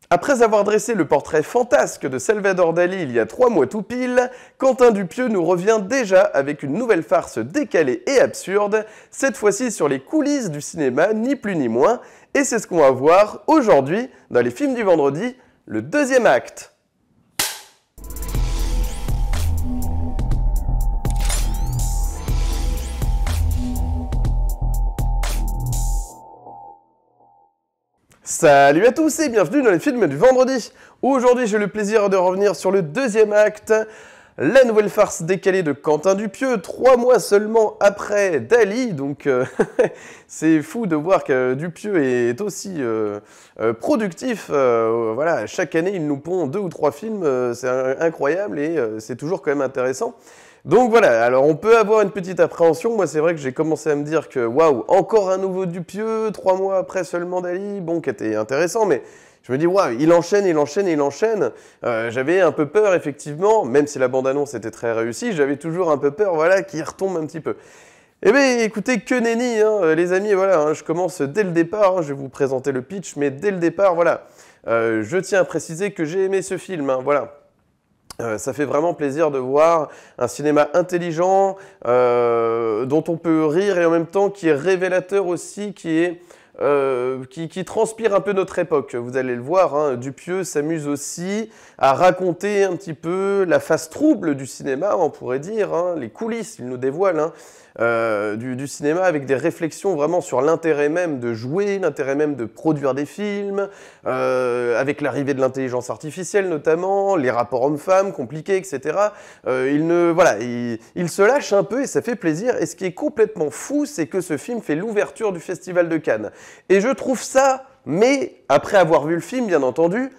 Après avoir dressé le portrait fantasque de Salvador Dali il y a 3 mois tout pile, Quentin Dupieux nous revient déjà avec une nouvelle farce décalée et absurde, cette fois-ci sur les coulisses du cinéma, ni plus ni moins, et c'est ce qu'on va voir aujourd'hui dans les films du vendredi, le deuxième acte. Salut à tous et bienvenue dans les films du vendredi. Aujourd'hui, j'ai le plaisir de revenir sur le deuxième acte, la nouvelle farce décalée de Quentin Dupieux, 3 mois seulement après Dali. Donc, c'est fou de voir que Dupieux est aussi productif. Voilà, chaque année, il nous pond 2 ou 3 films, c'est incroyable et c'est toujours quand même intéressant. Donc voilà, alors on peut avoir une petite appréhension. Moi, c'est vrai que j'ai commencé à me dire que, waouh, encore un nouveau Dupieux, 3 mois après seulement Dali, bon, qui était intéressant, mais je me dis, waouh, il enchaîne, il enchaîne, il enchaîne. J'avais un peu peur, effectivement, même si la bande-annonce était très réussie, j'avais toujours un peu peur, voilà, qu'il retombe un petit peu. Eh bien, écoutez, que nenni, hein, les amis, voilà, hein, je commence dès le départ, hein, je vais vous présenter le pitch, mais dès le départ, voilà, je tiens à préciser que j'ai aimé ce film, hein, voilà. Ça fait vraiment plaisir de voir un cinéma intelligent, dont on peut rire et en même temps qui est révélateur aussi, qui transpire un peu notre époque. Vous allez le voir, hein, Dupieux s'amuse aussi à raconter un petit peu la face trouble du cinéma, on pourrait dire, hein, les coulisses, il nous dévoile, hein, du cinéma avec des réflexions vraiment sur l'intérêt même de jouer, l'intérêt même de produire des films, avec l'arrivée de l'intelligence artificielle notamment, les rapports hommes-femmes compliqués, etc. Il se lâche un peu et ça fait plaisir. Et ce qui est complètement fou, c'est que ce film fait l'ouverture du Festival de Cannes. Et je trouve ça, mais après avoir vu le film bien entendu,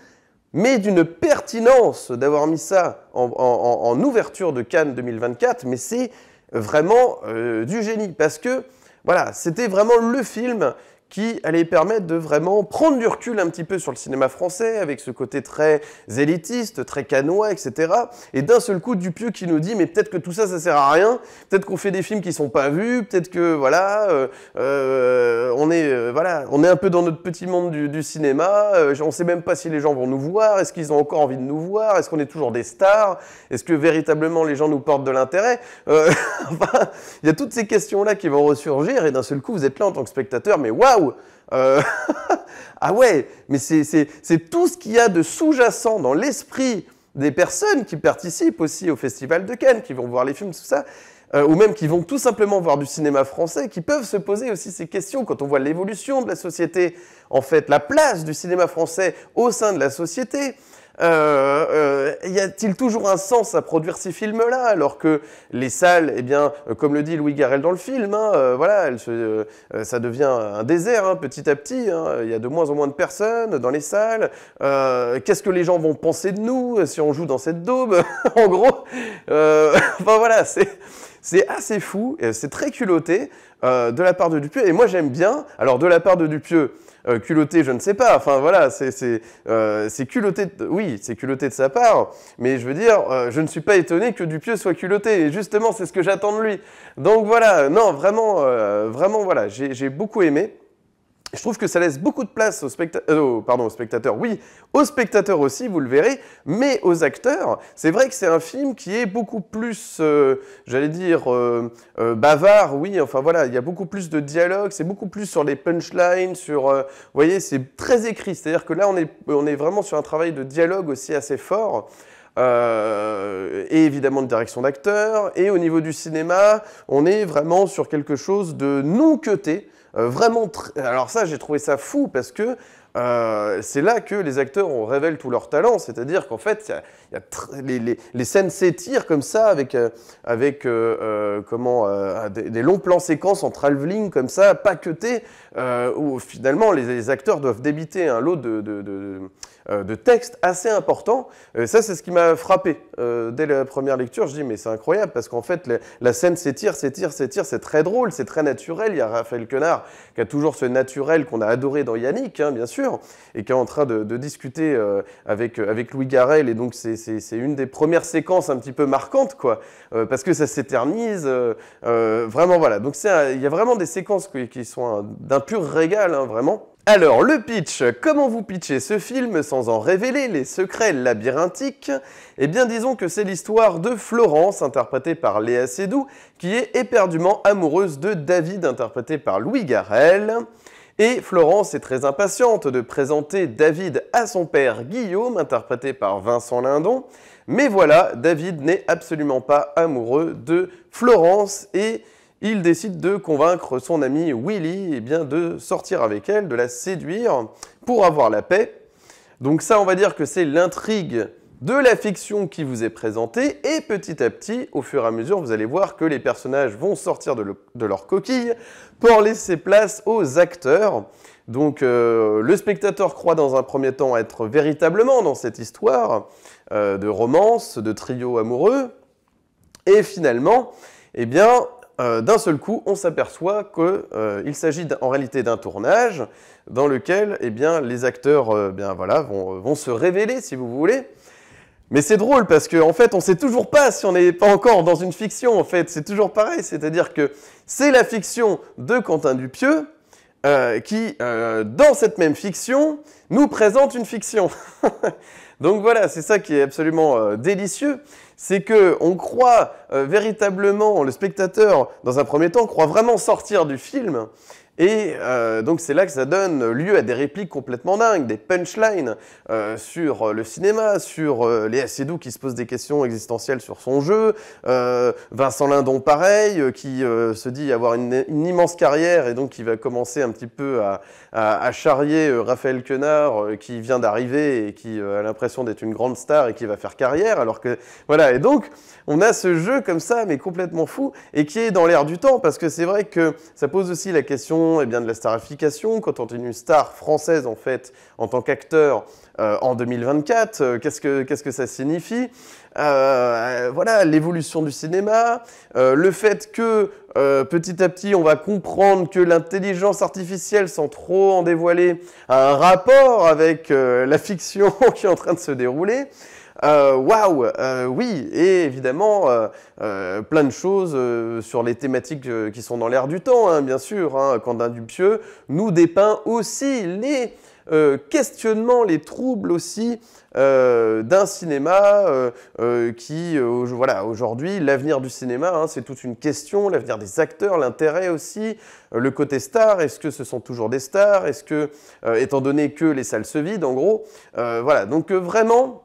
mais d'une pertinence d'avoir mis ça en ouverture de Cannes 2024, mais c'est vraiment du génie, parce que voilà, c'était vraiment le film qui allait permettre de vraiment prendre du recul un petit peu sur le cinéma français, avec ce côté très élitiste, très canois, etc. Et d'un seul coup, Dupieux qui nous dit, mais peut-être que tout ça, ça sert à rien, peut-être qu'on fait des films qui sont pas vus, peut-être que, voilà, on est un peu dans notre petit monde du cinéma, on sait même pas si les gens vont nous voir, est-ce qu'ils ont encore envie de nous voir, est-ce qu'on est toujours des stars, est-ce que véritablement les gens nous portent de l'intérêt, enfin, il y a toutes ces questions-là qui vont ressurgir, et d'un seul coup, vous êtes là en tant que spectateur, mais waouh. Ah ouais, mais c'est tout ce qu'il y a de sous-jacent dans l'esprit des personnes qui participent aussi au Festival de Cannes, qui vont voir les films, tout ça, ou même qui vont tout simplement voir du cinéma français, qui peuvent se poser aussi ces questions quand on voit l'évolution de la société, en fait, la place du cinéma français au sein de la société. Y a-t-il toujours un sens à produire ces films-là, alors que les salles, eh bien, comme le dit Louis Garrel dans le film, hein, voilà, ça devient un désert, hein, petit à petit, hein, il y a de moins en moins de personnes dans les salles, qu'est-ce que les gens vont penser de nous si on joue dans cette daube, en gros, enfin voilà, c'est assez fou, c'est très culotté de la part de Dupieux, et moi j'aime bien, alors de la part de Dupieux, culotté, je ne sais pas, enfin voilà, c'est culotté, oui, c'est culotté de sa part, mais je veux dire, je ne suis pas étonné que Dupieux soit culotté, et justement, c'est ce que j'attends de lui. Donc voilà, non, vraiment, voilà, j'ai beaucoup aimé. Je trouve que ça laisse beaucoup de place aux spectateurs, oui, aux spectateurs aussi, vous le verrez, mais aux acteurs. C'est vrai que c'est un film qui est beaucoup plus, j'allais dire, bavard, oui, enfin voilà, il y a beaucoup plus de dialogue, c'est beaucoup plus sur les punchlines, vous voyez, c'est très écrit, c'est-à-dire que là, on est vraiment sur un travail de dialogue aussi assez fort. Et évidemment de direction d'acteur, et au niveau du cinéma, on est vraiment sur quelque chose de non cuté, vraiment, alors ça j'ai trouvé ça fou parce que c'est là que les acteurs révèlent tout leur talent, c'est-à-dire qu'en fait les scènes s'étirent comme ça avec des longs plans séquences en travelling comme ça, pas cutés, où finalement les acteurs doivent débiter un lot de textes assez importants. Ça c'est ce qui m'a frappé dès la première lecture, je dis mais c'est incroyable parce qu'en fait la scène s'étire, c'est très drôle, c'est très naturel, il y a Raphaël Quenard qui a toujours ce naturel qu'on a adoré dans Yannick, hein, bien sûr, et qui est en train de discuter avec Louis Garrel, et donc c'est une des premières séquences un petit peu marquantes, quoi, parce que ça s'éternise, vraiment, voilà. Donc il y a vraiment des séquences qui sont d'un pur régal, hein, vraiment. Alors, le pitch, comment vous pitchez ce film sans en révéler les secrets labyrinthiques? Eh bien, disons que c'est l'histoire de Florence, interprétée par Léa Seydoux, qui est éperdument amoureuse de David, interprété par Louis Garrel. Et Florence est très impatiente de présenter David à son père Guillaume, interprété par Vincent Lindon. Mais voilà, David n'est absolument pas amoureux de Florence et il décide de convaincre son ami Willy eh bien, de sortir avec elle, de la séduire pour avoir la paix. Donc ça, on va dire que c'est l'intrigue de la fiction qui vous est présentée et petit à petit, au fur et à mesure, vous allez voir que les personnages vont sortir de leur coquille pour laisser place aux acteurs. Donc le spectateur croit dans un premier temps être véritablement dans cette histoire de romance, de trio amoureux et finalement, eh bien, d'un seul coup, on s'aperçoit qu'il s'agit en réalité d'un tournage dans lequel eh bien, les acteurs bien, voilà, vont se révéler, si vous voulez. Mais c'est drôle parce qu'en fait, on ne sait toujours pas si on n'est pas encore dans une fiction. En fait, c'est toujours pareil, c'est-à-dire que c'est la fiction de Quentin Dupieux qui, dans cette même fiction, nous présente une fiction. Donc voilà, c'est ça qui est absolument délicieux. C'est qu'on croit véritablement, le spectateur, dans un premier temps, croit vraiment sortir du film. Et donc c'est là que ça donne lieu à des répliques complètement dingues, des punchlines sur le cinéma, sur Léa Seydoux qui se pose des questions existentielles sur son jeu, Vincent Lindon pareil, qui se dit avoir une immense carrière et donc qui va commencer un petit peu à charrier Raphaël Quenard qui vient d'arriver et qui a l'impression d'être une grande star et qui va faire carrière, alors que voilà, et donc on a ce jeu comme ça mais complètement fou et qui est dans l'air du temps parce que c'est vrai que ça pose aussi la question eh bien, de la starification, quand on est une star française en fait, en tant qu'acteur en 2024, qu'est-ce que ça signifie voilà, l'évolution du cinéma, le fait que petit à petit on va comprendre que l'intelligence artificielle, sans trop en dévoiler, a un rapport avec la fiction qui est en train de se dérouler. Waouh, oui, et évidemment, plein de choses sur les thématiques qui sont dans l'air du temps, hein, bien sûr. Hein, Quentin Dupieux nous dépeint aussi les questionnements, les troubles aussi d'un cinéma qui, voilà, aujourd'hui, l'avenir du cinéma, hein, c'est toute une question, l'avenir des acteurs, l'intérêt aussi, le côté star, est-ce que ce sont toujours des stars, est-ce que, étant donné que les salles se vident, en gros, voilà, donc vraiment,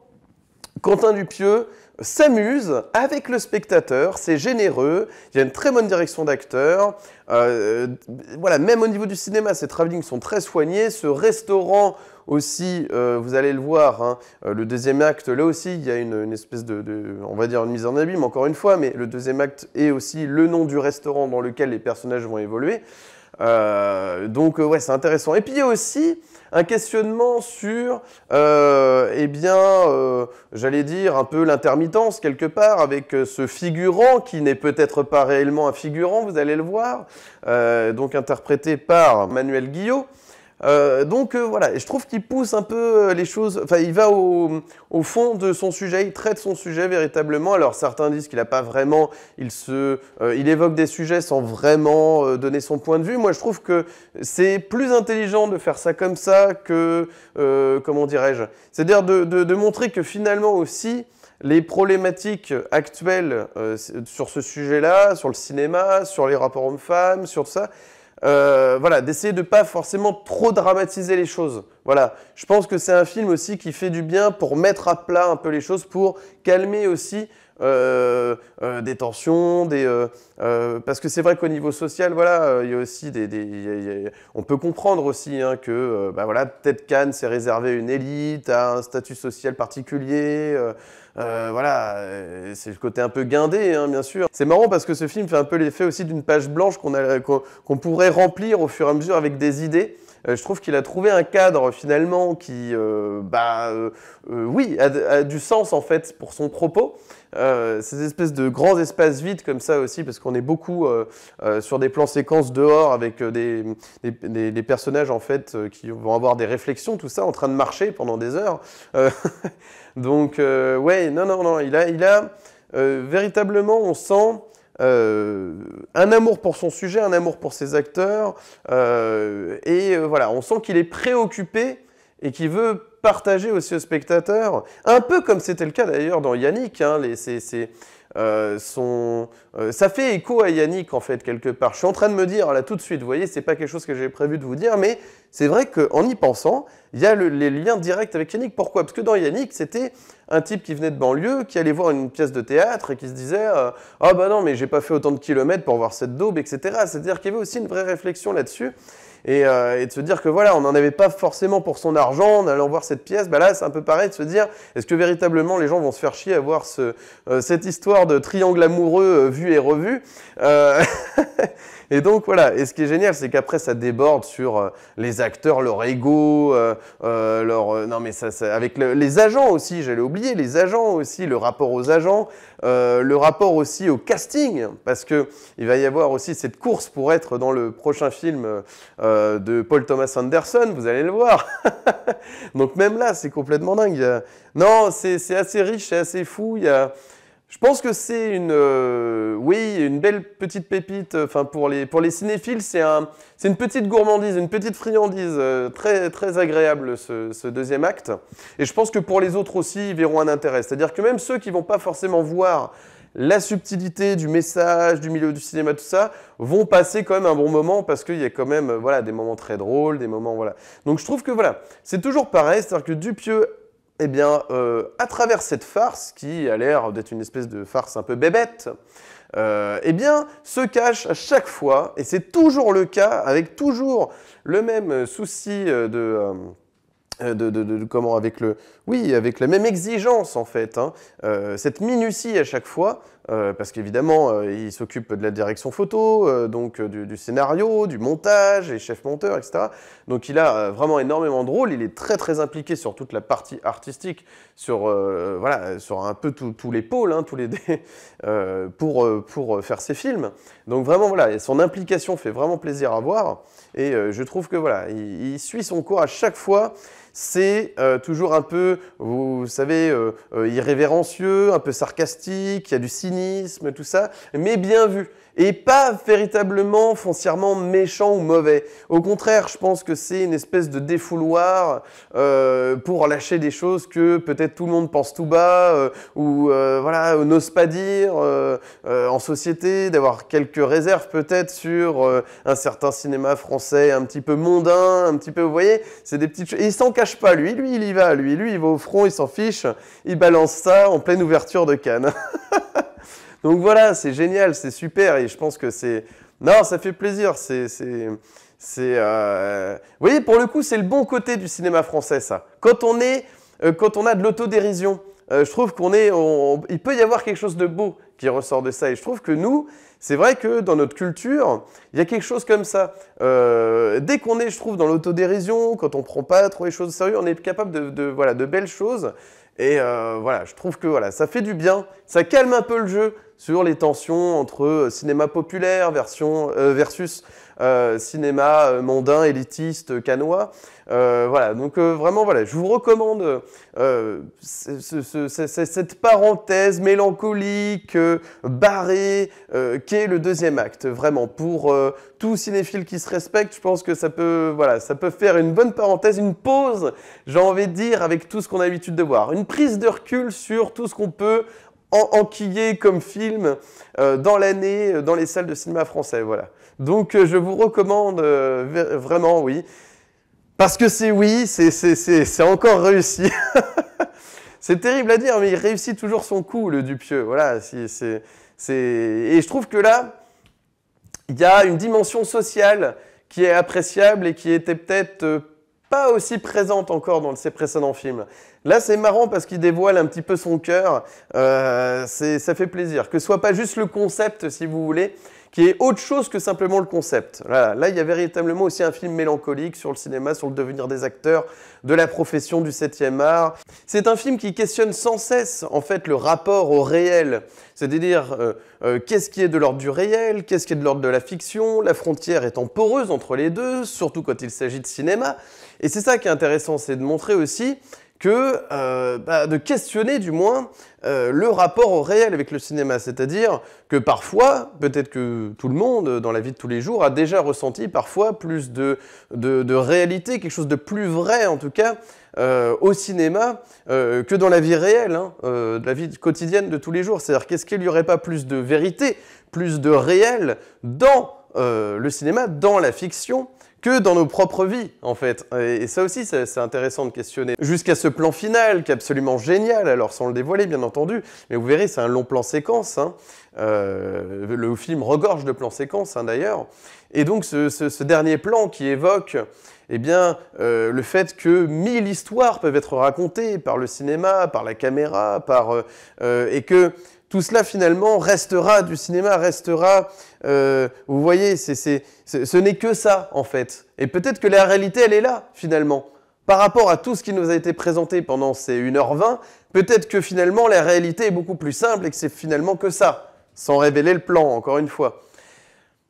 Quentin Dupieux s'amuse avec le spectateur, c'est généreux, il y a une très bonne direction d'acteur, voilà, même au niveau du cinéma, ces travelling sont très soignés, ce restaurant aussi, vous allez le voir, hein, le deuxième acte, là aussi, il y a une espèce on va dire une mise en abîme, encore une fois, mais le deuxième acte est aussi le nom du restaurant dans lequel les personnages vont évoluer. Donc ouais, c'est intéressant. Et puis il y a aussi un questionnement sur, eh bien, j'allais dire un peu l'intermittence quelque part avec ce figurant qui n'est peut-être pas réellement un figurant, vous allez le voir, donc interprété par Manuel Guillot. Donc voilà, et je trouve qu'il pousse un peu les choses, enfin il va au fond de son sujet, il traite son sujet véritablement. Alors certains disent qu'il n'a pas vraiment, il évoque des sujets sans vraiment donner son point de vue. Moi je trouve que c'est plus intelligent de faire ça comme ça que, comment dirais-je, c'est-à-dire de montrer que finalement aussi, les problématiques actuelles sur ce sujet-là, sur le cinéma, sur les rapports hommes-femmes, sur tout ça, voilà, d'essayer de ne pas forcément trop dramatiser les choses. Voilà, je pense que c'est un film aussi qui fait du bien pour mettre à plat un peu les choses, pour calmer aussi des tensions, parce que c'est vrai qu'au niveau social, voilà, il y a aussi on peut comprendre aussi hein, que bah voilà, peut-être Cannes s'est réservé à une élite, à un statut social particulier. Voilà, c'est le côté un peu guindé, hein, bien sûr. C'est marrant parce que ce film fait un peu l'effet aussi d'une page blanche qu'on pourrait remplir au fur et à mesure avec des idées. Je trouve qu'il a trouvé un cadre finalement qui, oui, a du sens en fait pour son propos. Ces espèces de grands espaces vides comme ça aussi, parce qu'on est beaucoup sur des plans séquences dehors avec des personnages en fait qui vont avoir des réflexions, tout ça, en train de marcher pendant des heures. Donc, ouais, non, il a véritablement, on sent un amour pour son sujet, un amour pour ses acteurs, voilà, on sent qu'il est préoccupé et qu'il veut partager aussi aux spectateurs, un peu comme c'était le cas d'ailleurs dans Yannick, hein, ça fait écho à Yannick en fait quelque part. Je suis en train de me dire là tout de suite, vous voyez, c'est pas quelque chose que j'ai prévu de vous dire, mais c'est vrai qu'en y pensant, il y a les liens directs avec Yannick. Pourquoi? Parce que dans Yannick, c'était un type qui venait de banlieue, qui allait voir une pièce de théâtre et qui se disait ah bah non mais j'ai pas fait autant de kilomètres pour voir cette daube, etc. C'est-à-dire qu'il y avait aussi une vraie réflexion là-dessus. Et de se dire que voilà, on n'en avait pas forcément pour son argent en allant voir cette pièce. Bah là, c'est un peu pareil de se dire, est-ce que véritablement les gens vont se faire chier à voir cette histoire de triangle amoureux vu et revu Et donc voilà, et ce qui est génial, c'est qu'après ça déborde sur les acteurs, leur ego, non mais ça avec les agents aussi, j'allais oublier, les agents aussi, le rapport aux agents, le rapport aussi au casting, parce que il va y avoir aussi cette course pour être dans le prochain film de Paul Thomas Anderson, vous allez le voir. Donc même là, c'est complètement dingue. Non, c'est assez riche, c'est assez fou. Je pense que c'est une belle petite pépite. Enfin, pour les cinéphiles, c'est une petite gourmandise, une petite friandise très, très agréable, ce deuxième acte. Et je pense que pour les autres aussi, ils verront un intérêt. C'est-à-dire que même ceux qui ne vont pas forcément voir la subtilité du message, du milieu du cinéma, tout ça, vont passer quand même un bon moment parce qu'il y a quand même voilà, des moments très drôles, des moments... Voilà. Donc je trouve que voilà, c'est toujours pareil, c'est-à-dire que Dupieux, eh bien, à travers cette farce, qui a l'air d'être une espèce de farce un peu bébête, eh bien, se cache à chaque fois, et c'est toujours le cas, avec toujours le même souci comment, avec la même exigence en fait, hein, cette minutie à chaque fois, parce qu'évidemment il s'occupe de la direction photo, donc du scénario, du montage, et chef monteur, etc. Donc il a vraiment énormément de rôles, il est très très impliqué sur toute la partie artistique, sur voilà, sur un peu tous les pôles, hein, tous les pour faire ses films. Donc vraiment voilà, et son implication fait vraiment plaisir à voir, et je trouve que voilà, il suit son cours à chaque fois. C'est toujours un peu, vous savez, irrévérencieux, un peu sarcastique, il y a du cynisme, tout ça, mais bien vu. Et pas véritablement foncièrement méchant ou mauvais. Au contraire, je pense que c'est une espèce de défouloir pour lâcher des choses que peut-être tout le monde pense tout bas ou voilà, n'ose pas dire en société, d'avoir quelques réserves peut-être sur un certain cinéma français un petit peu mondain, un petit peu, vous voyez, c'est des petites choses. Et il s'en cache pas, lui il y va, lui il va au front, il s'en fiche, il balance ça en pleine ouverture de Cannes. Donc voilà, c'est génial, c'est super, et je pense que c'est... Non, ça fait plaisir, vous voyez, pour le coup, c'est le bon côté du cinéma français, ça. Quand on a de l'autodérision, je trouve il peut y avoir quelque chose de beau qui ressort de ça, et je trouve que nous, c'est vrai que dans notre culture, il y a quelque chose comme ça. Dès qu'on est, je trouve, dans l'autodérision, quand on ne prend pas trop les choses au sérieux, on est capable voilà, de belles choses. Et voilà, je trouve que voilà, ça fait du bien, ça calme un peu le jeu sur les tensions entre cinéma populaire versus cinéma mondain, élitiste, cannois. Voilà, donc vraiment, voilà, je vous recommande cette parenthèse mélancolique, barrée, qu'est le deuxième acte. Vraiment, pour tout cinéphile qui se respecte, je pense que ça peut faire une bonne parenthèse, une pause, j'ai envie de dire, avec tout ce qu'on a l'habitude de voir. Une prise de recul sur tout ce qu'on peut enquiller comme film dans l'année, dans les salles de cinéma français, voilà. Donc je vous recommande vraiment, oui. Parce que c'est encore réussi. C'est terrible à dire, mais il réussit toujours son coup, le Dupieux. Voilà, et je trouve que là, il y a une dimension sociale qui est appréciable et qui était peut-être pas aussi présente encore dans ses précédents films. Là, c'est marrant parce qu'il dévoile un petit peu son cœur. Ça fait plaisir. Que ce soit pas juste le concept, si vous voulez, qui est autre chose que simplement le concept. Voilà. Là, il y a véritablement aussi un film mélancolique sur le cinéma, sur le devenir des acteurs, de la profession du 7e art. C'est un film qui questionne sans cesse, en fait, le rapport au réel. C'est-à-dire, qu'est-ce qui est de l'ordre du réel, qu'est-ce qui est de l'ordre de la fiction, la frontière étant poreuse entre les deux, surtout quand il s'agit de cinéma. Et c'est ça qui est intéressant, c'est de montrer aussi de questionner du moins le rapport au réel avec le cinéma. C'est-à-dire que parfois, peut-être que tout le monde dans la vie de tous les jours a déjà ressenti parfois plus de réalité, quelque chose de plus vrai en tout cas, au cinéma que dans la vie réelle, hein, de la vie quotidienne de tous les jours. C'est-à-dire qu'est-ce qu'il n'y aurait pas plus de vérité, plus de réel dans le cinéma, dans la fiction, que dans nos propres vies, en fait. Et ça aussi, c'est intéressant de questionner. Jusqu'à ce plan final, qui est absolument génial, alors sans le dévoiler, bien entendu, mais vous verrez, c'est un long plan séquence, hein. Le film regorge de plans séquences, hein, d'ailleurs. Et donc, ce dernier plan qui évoque eh bien, le fait que 1000 histoires peuvent être racontées par le cinéma, par la caméra, et que tout cela, finalement, restera du cinéma, restera... vous voyez, ce n'est que ça, en fait. Et peut-être que la réalité, elle est là, finalement. Par rapport à tout ce qui nous a été présenté pendant ces 1h20, peut-être que, finalement, la réalité est beaucoup plus simple et que c'est finalement que ça, sans révéler le plan, encore une fois.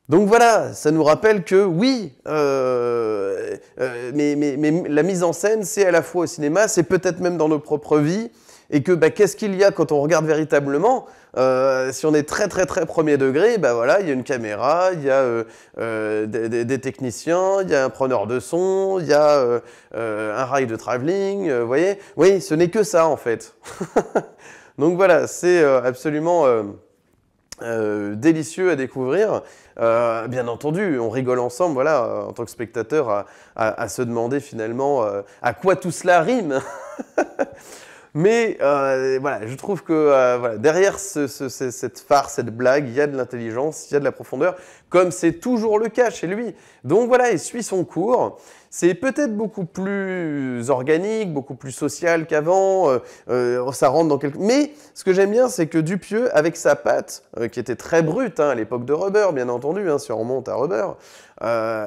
Donc voilà, ça nous rappelle que oui, mais la mise en scène, c'est à la fois au cinéma, c'est peut-être même dans nos propres vies, et que qu'est-ce qu'il y a quand on regarde véritablement, si on est très premier degré, voilà, il y a une caméra, il y a des techniciens, il y a un preneur de son, il y a un rail de travelling, vous voyez? Oui, ce n'est que ça en fait. Donc voilà, c'est absolument délicieux à découvrir. Bien entendu, on rigole ensemble, voilà, en tant que spectateur, à se demander finalement à quoi tout cela rime. Mais voilà, je trouve que voilà, derrière cette farce, cette blague, il y a de l'intelligence, il y a de la profondeur, comme c'est toujours le cas chez lui. Donc voilà, il suit son cours. C'est peut-être beaucoup plus organique, beaucoup plus social qu'avant, ça rentre dans quelque... Mais ce que j'aime bien, c'est que Dupieux, avec sa patte, qui était très brute, hein, à l'époque de Rubber, bien entendu, hein, si on remonte à Rubber,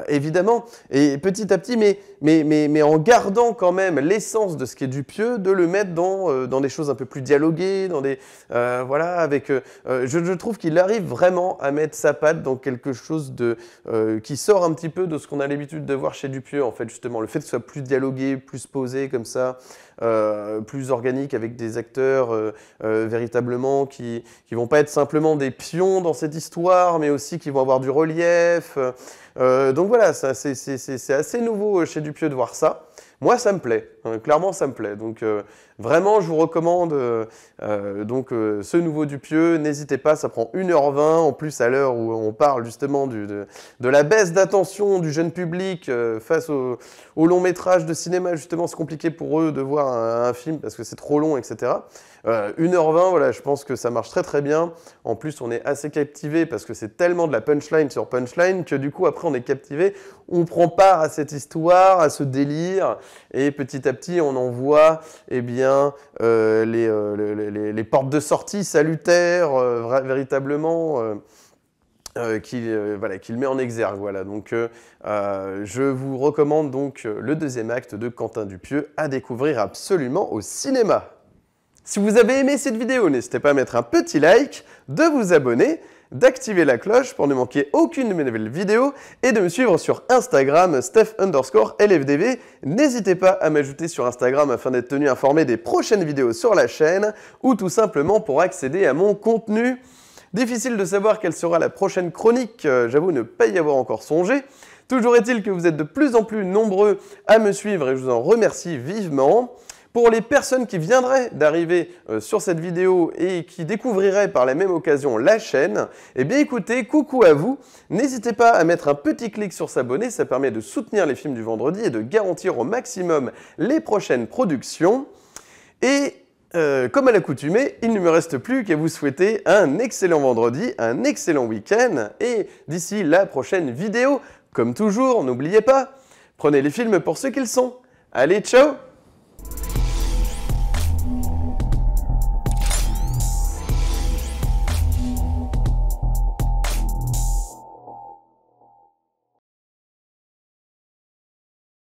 évidemment, et petit à petit, mais en gardant quand même l'essence de ce qu'est Dupieux, de le mettre dans des choses un peu plus dialoguées, dans des... voilà, avec... je trouve qu'il arrive vraiment à mettre sa patte dans quelque chose qui sort un petit peu de ce qu'on a l'habitude de voir chez Dupieux, en fait, justement. Le fait que ce soit plus dialogué, plus posé, comme ça, plus organique, avec des acteurs véritablement qui vont pas être simplement des pions dans cette histoire, mais aussi qui vont avoir du relief. Donc voilà, c'est assez nouveau chez Dupieux de voir ça. Moi, ça me plaît, clairement ça me plaît. Donc vraiment, je vous recommande ce nouveau Dupieux. N'hésitez pas, ça prend 1h20, en plus à l'heure où on parle justement de la baisse d'attention du jeune public face au long métrage de cinéma. Justement, c'est compliqué pour eux de voir un film parce que c'est trop long, etc. 1h20, voilà, je pense que ça marche très bien. En plus, on est assez captivé parce que c'est tellement de la punchline sur punchline que du coup, après, on est captivé. On prend part à cette histoire, à ce délire, et petit à petit, on en voit eh bien, les portes de sortie salutaires, véritablement, qu'il met en exergue. Voilà. Donc, je vous recommande donc le deuxième acte de Quentin Dupieux à découvrir absolument au cinéma. Si vous avez aimé cette vidéo, n'hésitez pas à mettre un petit like, de vous abonner, d'activer la cloche pour ne manquer aucune de mes nouvelles vidéos et de me suivre sur Instagram, Steph_LFDV. N'hésitez pas à m'ajouter sur Instagram afin d'être tenu informé des prochaines vidéos sur la chaîne ou tout simplement pour accéder à mon contenu. Difficile de savoir quelle sera la prochaine chronique, j'avoue ne pas y avoir encore songé. Toujours est-il que vous êtes de plus en plus nombreux à me suivre et je vous en remercie vivement. Pour les personnes qui viendraient d'arriver sur cette vidéo et qui découvriraient par la même occasion la chaîne, eh bien écoutez, coucou à vous. N'hésitez pas à mettre un petit clic sur s'abonner, ça permet de soutenir les films du vendredi et de garantir au maximum les prochaines productions. Et comme à l'accoutumée, il ne me reste plus qu'à vous souhaiter un excellent vendredi, un excellent week-end et d'ici la prochaine vidéo, comme toujours, n'oubliez pas, prenez les films pour ce qu'ils sont. Allez, ciao!